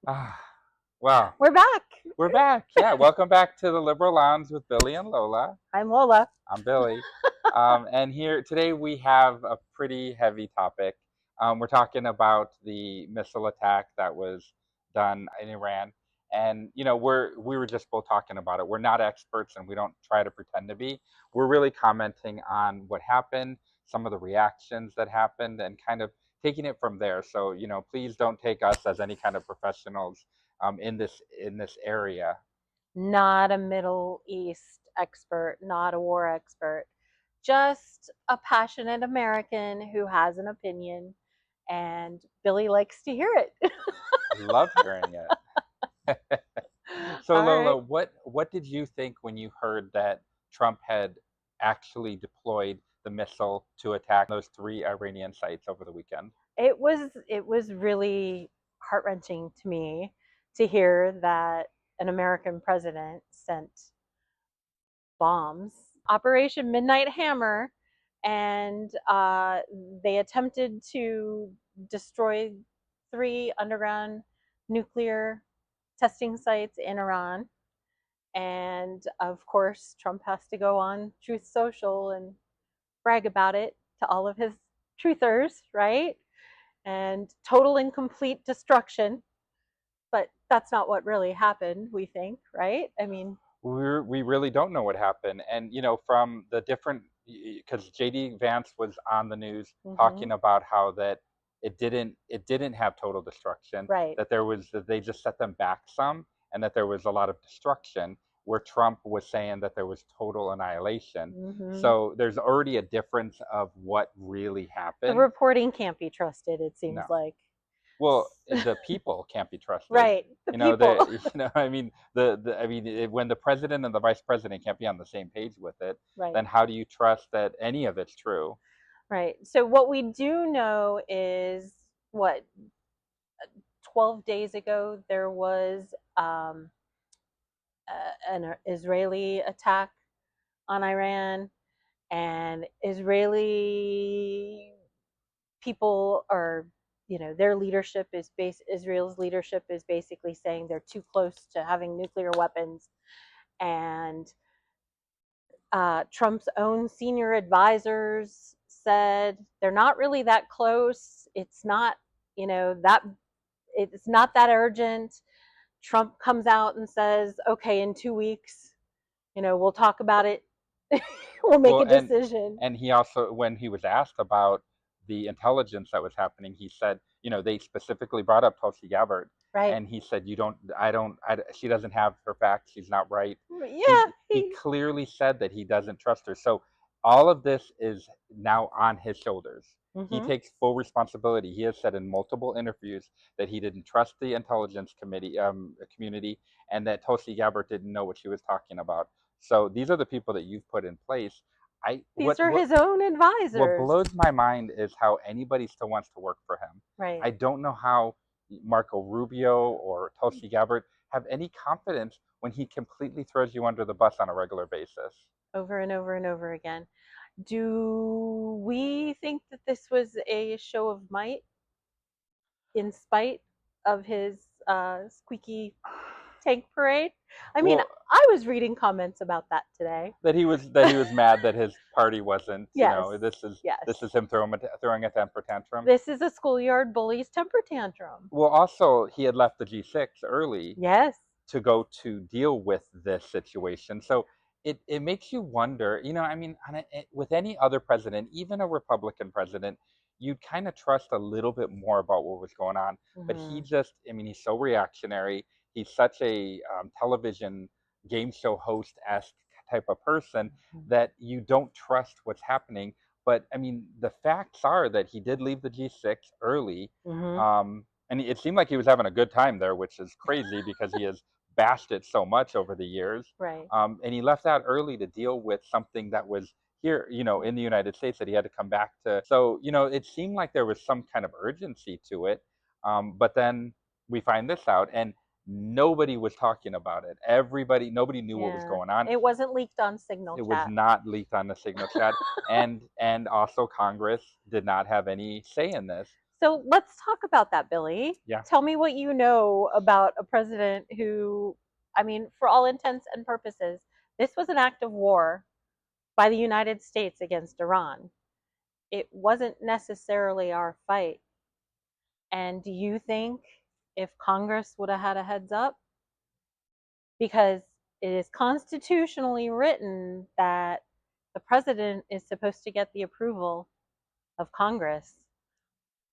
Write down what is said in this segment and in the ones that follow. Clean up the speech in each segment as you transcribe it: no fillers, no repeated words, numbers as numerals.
Ah, well, We're back. we're back. Yeah, welcome back to the Liberal Lounge with Billy and Lola. I'm Lola. I'm Billy. And here today we have a pretty heavy topic. We're talking about the missile attack that was done in Iran. And we were just both talking about it. We're not experts and we don't try to pretend to be. We're really commenting on what happened, some of the reactions that happened, and kind of taking it from there. So, please don't take us as any kind of professionals in this area. Not a Middle East expert, not a war expert, just a passionate American who has an opinion, and Billy likes to hear it. Love hearing it. So All Lola, right. what did you think when you heard that Trump had actually deployed the missile to attack those three Iranian sites over the weekend? It was really heart-wrenching to me to hear that an American president sent bombs. Operation Midnight Hammer, and they attempted to destroy three underground nuclear testing sites in Iran. And of course, Trump has to go on Truth Social and brag about it to all of his truthers, right? And total and complete destruction. But that's not what really happened, we think, right? I mean, We really don't know what happened, and from the different, because JD Vance was on the news mm-hmm, talking about how that it didn't have total destruction, right. that they just set them back some, and that there was a lot of destruction, where Trump was saying that there was total annihilation. Mm-hmm. So there's already a difference of what really The happened. reporting can't be trusted, it seems No. like. Well, the people can't be trusted. Right, the people. I mean, when the president and the vice president can't be on the same page with it, Right, then how do you trust that any of it's true? right. So what we do know is what 12 days ago there was an Israeli attack on Iran, and Israeli people are, their leadership is Israel's leadership is basically saying they're too close to having nuclear weapons, and Trump's own senior advisors said they're not really that close. It's not, that it's not that urgent. Trump comes out and says, okay, in 2 weeks, we'll talk about it. We'll make Well, a and decision. and he also, when he was asked about the intelligence that was happening, he said, they specifically brought up Tulsi Gabbard, Right. and he said, "You don't, I don't, she doesn't have her facts. She's not right." Yeah. He clearly said that he doesn't trust her. So all of this is now on his shoulders. He Mm-hmm. takes full responsibility. He has said in multiple interviews that he didn't trust the intelligence community, and that Tulsi Gabbard didn't know what she was talking about. So these are the people that you've put in place. I These are his own what advisors. blows my mind is how anybody still wants to work for him. Right. I don't know how Marco Rubio or Tulsi Gabbard have any confidence when he completely throws you under the bus on a regular basis. Over and over and over again. Do we think that this was a show of might in spite of his squeaky tank parade? I mean, Well, I was reading comments about that today. that he was mad that his party wasn't. Yes, yes. This is him throwing a temper tantrum. This is a schoolyard bully's temper tantrum. Well, also he had left the G6 early Yes. to go to deal with this situation. So it makes you wonder, with any other president, even a Republican president, you'd kind of trust a little bit more about what was going on. But he Mm-hmm. just, he's so reactionary. He's such a television game show host esque type of person that you don't trust what's happening. But the facts are that he did leave the G6 early. Mm-hmm. And it seemed like he was having a good time there, which is crazy because he has bashed it so much over the years. Right. And he left out early to deal with something that was here, in the United States, that he had to come back to. So, it seemed like there was some kind of urgency to it. But then we find this out, and nobody was talking about it. Nobody knew what was Yeah. going on. It wasn't leaked on Signal It was Chat. not leaked on the Signal Chat, and also Congress did not have any say in this. So let's talk about that, Billy. Yeah. Tell me what you know about a president who, I mean, for all intents and purposes, this was an act of war by the United States against Iran. It wasn't necessarily our fight. And do you think if Congress would have had a heads up, because it is constitutionally written that the president is supposed to get the approval of Congress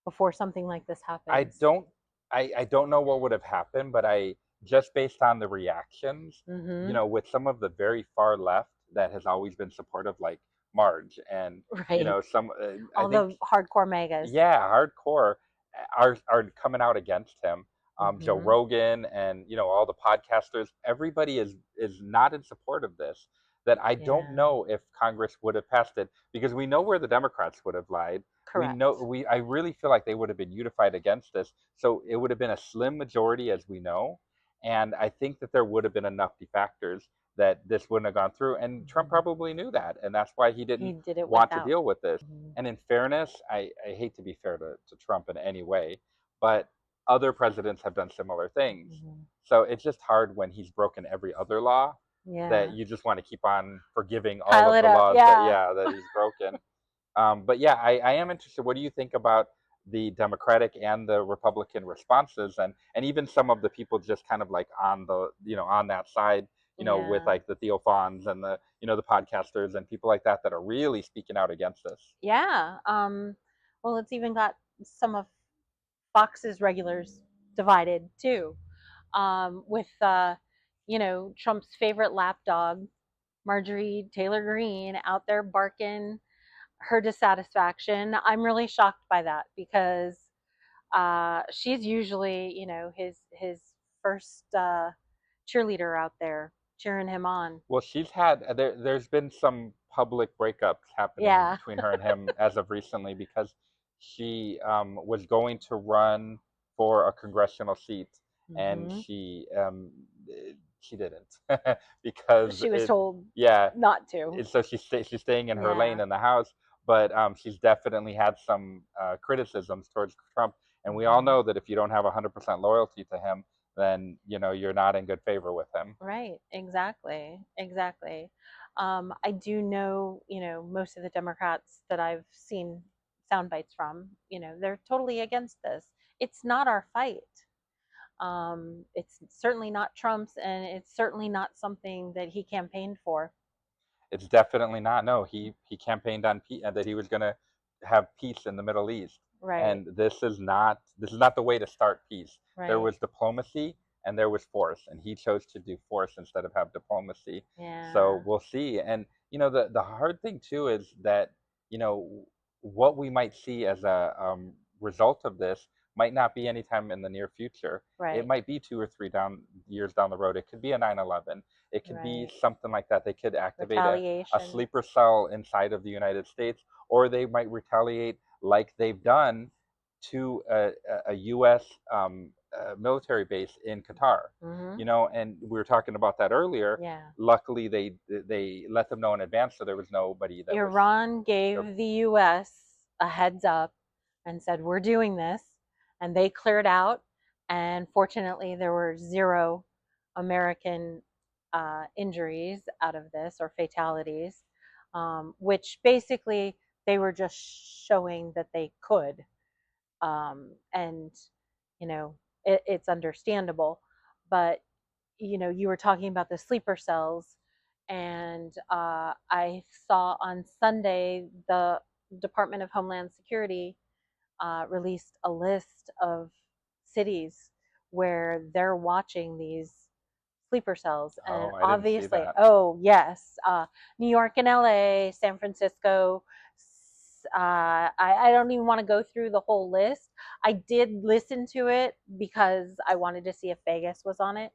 before something like this I happens? don't I don't know what would have happened, but I just based on the reactions, Mm-hmm. with some of the very far left that has always been supportive, like Marge, and Right. some I All think, the hardcore megas. yeah, hardcore are coming out against him. Joe Mm-hmm. Rogan and all the podcasters, everybody is not in support of this. That I don't Yeah. know if Congress would have passed it because we know where the Democrats would have lied. We know Correct. we I really feel like they would have been unified against this. So it would have been a slim majority, as we know, and I think that there would have been enough defectors that this wouldn't have gone through. And Trump Mm-hmm. probably knew that, and that's why he He didn't did it want to without. deal with this. Mm-hmm. And in fairness, I hate to be fair to Trump in any way, but other presidents have done similar things. Mm-hmm. So it's just hard when he's broken every other law that Yeah. you just want to keep on forgiving all Pile of it the up. laws that, Yeah. yeah, that he's broken. But yeah, I am interested. What do you think about the Democratic and the Republican responses, and even some of the people just kind of like on the on that side, with Yeah. like the Theo Fawns and the the podcasters and people like that that are really speaking out against this. Yeah. Well, it's even got some of Fox's regulars divided too. With Trump's favorite lapdog, Marjorie Taylor Greene, out there barking her dissatisfaction. I'm really shocked by that because she's usually, his first cheerleader out there cheering him on. Well, she's had there's been some public breakups happening Yeah. between her and him as of recently because she was going to run for a congressional seat, and Hmm. she didn't because She was it told yeah. not to. So she's staying in her lane Yeah. in the House, but she's definitely had some criticisms towards Trump, and we all Hmm. know that if you don't have 100% loyalty to him, then you're not in good favor with him. Right, exactly, exactly. I do know, most of the Democrats that I've seen sound bites from, they're totally against this. It's not our fight. It's certainly not Trump's, and it's certainly not something that he campaigned for. It's definitely not. No, he campaigned on that he was going to have peace in the Middle East, Right, and this is not the way to start peace. There right. was diplomacy and there was force, and he chose to do force instead of have diplomacy. So Yeah, we'll see. And the hard thing too is that you know what we might see as a result of this might not be anytime in the near future. It right, might be 2 or 3 years down the road. It could be a 9/11. It could be right. something like that. They could activate a Retaliation. sleeper cell inside of the United States, or they might retaliate like they've done to a U.S. Military base in Qatar. Hmm. And we were talking about that earlier. Yeah. Luckily, they let them know in advance, so there was nobody that was. Iran gave the US a heads up and said, "We're doing this." And they cleared out. And fortunately, there were zero American injuries out of this or fatalities, which basically they were just showing that they could. And, it's understandable. But you were talking about the sleeper cells, and I saw on Sunday the Department of Homeland Security released a list of cities where they're watching these sleeper cells, and Oh, I didn't see obviously, that. oh yes, New York and LA, San Francisco. I don't even want to go through the whole list. I did listen to it because I wanted to see if Vegas was on it.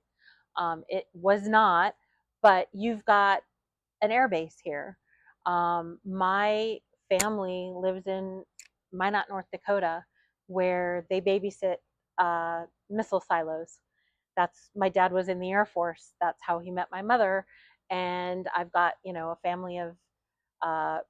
It was not, but you've got an air base here. My family lives in Minot, North Dakota, where they babysit missile silos. That's my dad was in the Air Force. That's how he met my mother, and I've got a family of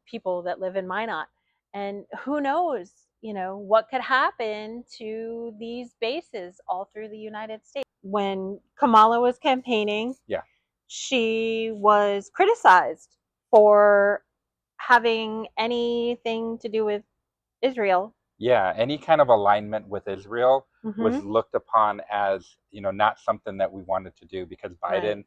people that live in Minot, and who knows? what could happen to these bases all through the United States. When Kamala was campaigning, Yeah. she was criticized for having anything to do with Israel. Yeah, any kind of alignment with Israel Mm-hmm. was looked upon as, not something that we wanted to do because Right. Biden,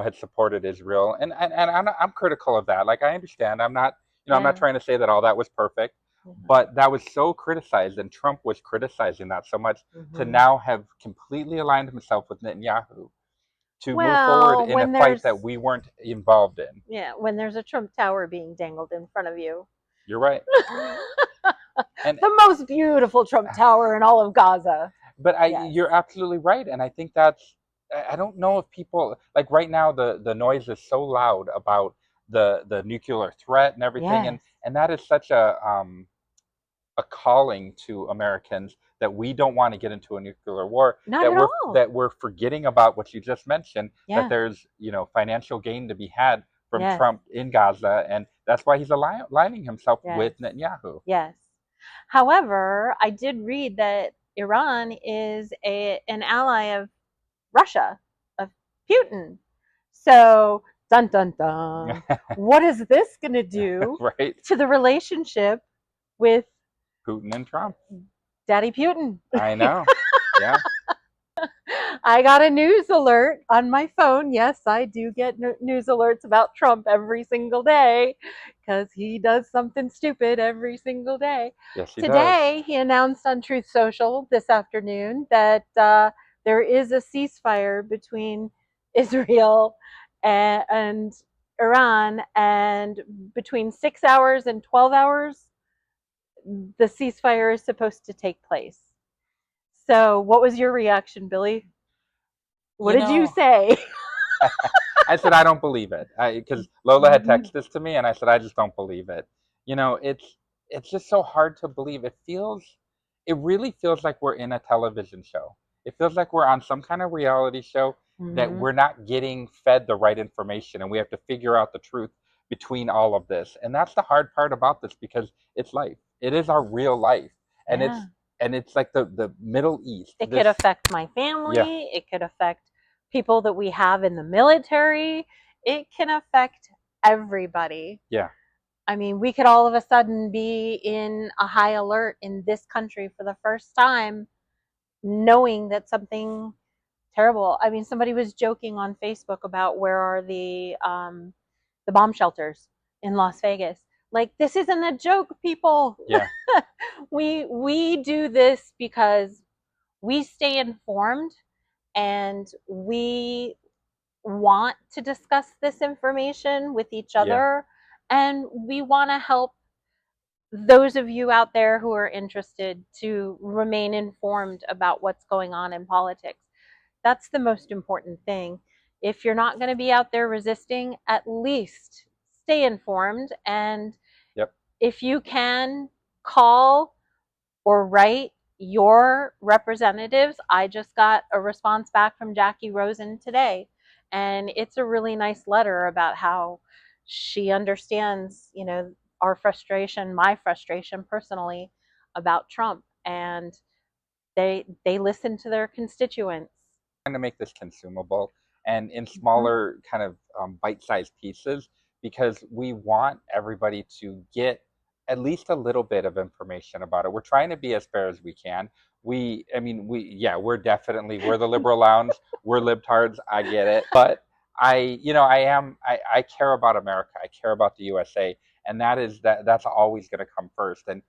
had supported Israel, and I'm critical of that. Like I understand, I'm not Yeah. trying to say that all that was perfect, Mm-hmm. but that was so criticized, and Trump was criticizing that so much to Mm-hmm. now have completely aligned himself with Netanyahu to move forward Well, in a fight that we weren't involved in. when there's a Trump Tower being dangled in front of you, You're right, and the most beautiful Trump Tower in all of Gaza. but Yes. you're absolutely right, and I think that's. I don't know if people like right now the noise is so loud about the nuclear threat and everything, Yes. and that is such a calling to Americans that we don't want to get into a nuclear war. Not at all. That we're forgetting about what you just mentioned. That Yeah. there's financial gain to be had from Yes. Trump in Gaza, and that's why he's aligning himself Yes. with Netanyahu. Yes. However, I did read that Iran is an ally of Russia, of Putin. So, dun dun dun. What is this going to do Right? to the relationship with Putin and Trump. Daddy Putin? I know. Yeah. I got a news alert on my phone. Yes, I do get news alerts about Trump every single day because he does something stupid every single day. Yes, he does. Today, he announced on Truth Social this afternoon that there is a ceasefire between Israel and Iran, and between 6 hours and 12 hours, the ceasefire is supposed to take place. So, what was your reaction, Billy? What You did you know, say? I said I don't believe it because Lola had Mm-hmm. texted this to me, and I said I just don't believe it. It's just so hard to believe. It really feels like we're in a television show. It feels like we're on some kind of reality show that Mm-hmm. we're not getting fed the right information, and we have to figure out the truth between all of this. And that's the hard part about this because it's life. It is our real life, and Yeah. it's like the Middle East. It could This, affect my yeah, family. It could affect people that we have in the military. It can affect everybody. yeah, I mean, we could all of a sudden be in a high alert in this country for the first time, knowing that something terrible. I mean, somebody was joking on Facebook about where are the bomb shelters in Las Vegas. Like, this isn't a joke, people. yeah, We do this because we stay informed, and we want to discuss this information with each yeah. other, and we want to help those of you out there who are interested to remain informed about what's going on in politics. That's the most important thing. If you're not going to be out there resisting, at least stay informed. And Yep. if you can, call or write your representatives. I just got a response back from Jackie Rosen today, and it's a really nice letter about how she understands, our frustration, my frustration personally about Trump, and they listen to their constituents. Trying to make this consumable and in Mm-hmm. smaller kind of bite-sized pieces because we want everybody to get at least a little bit of information about it. We're trying to be as fair as we can. I mean, yeah, we're the liberal lounge. We're libtards. I get it, but I care about America. I care about the USA, and that's always going to come first. And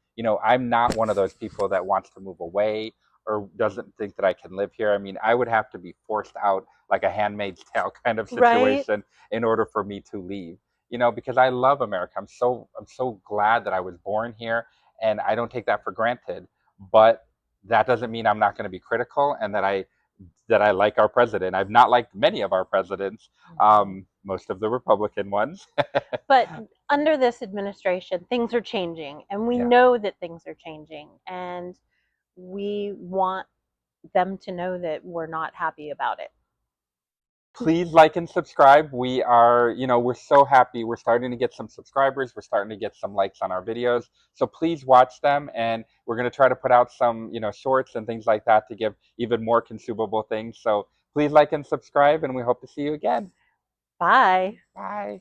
I'm not one of those people that wants to move away or doesn't think that I can live here. I mean, I would have to be forced out like a handmaid's tale kind of Right? situation in order for me to leave. Because I love America. I'm so glad that I was born here and I don't take that for granted. But that doesn't mean I'm not going to be critical and that I like our president. I've not liked many of our presidents, Mm-hmm. most of the Republican ones. But under this administration, things are changing, and we Yeah. know that things are changing, and we want them to know that we're not happy about it. please like and subscribe. We are, we're so happy. We're starting to get some subscribers. We're starting to get some likes on our videos. So please watch them. And we're going to try to put out some, shorts and things like that to give even more consumable things. So please like and subscribe, and we hope to see you again. Bye. Bye.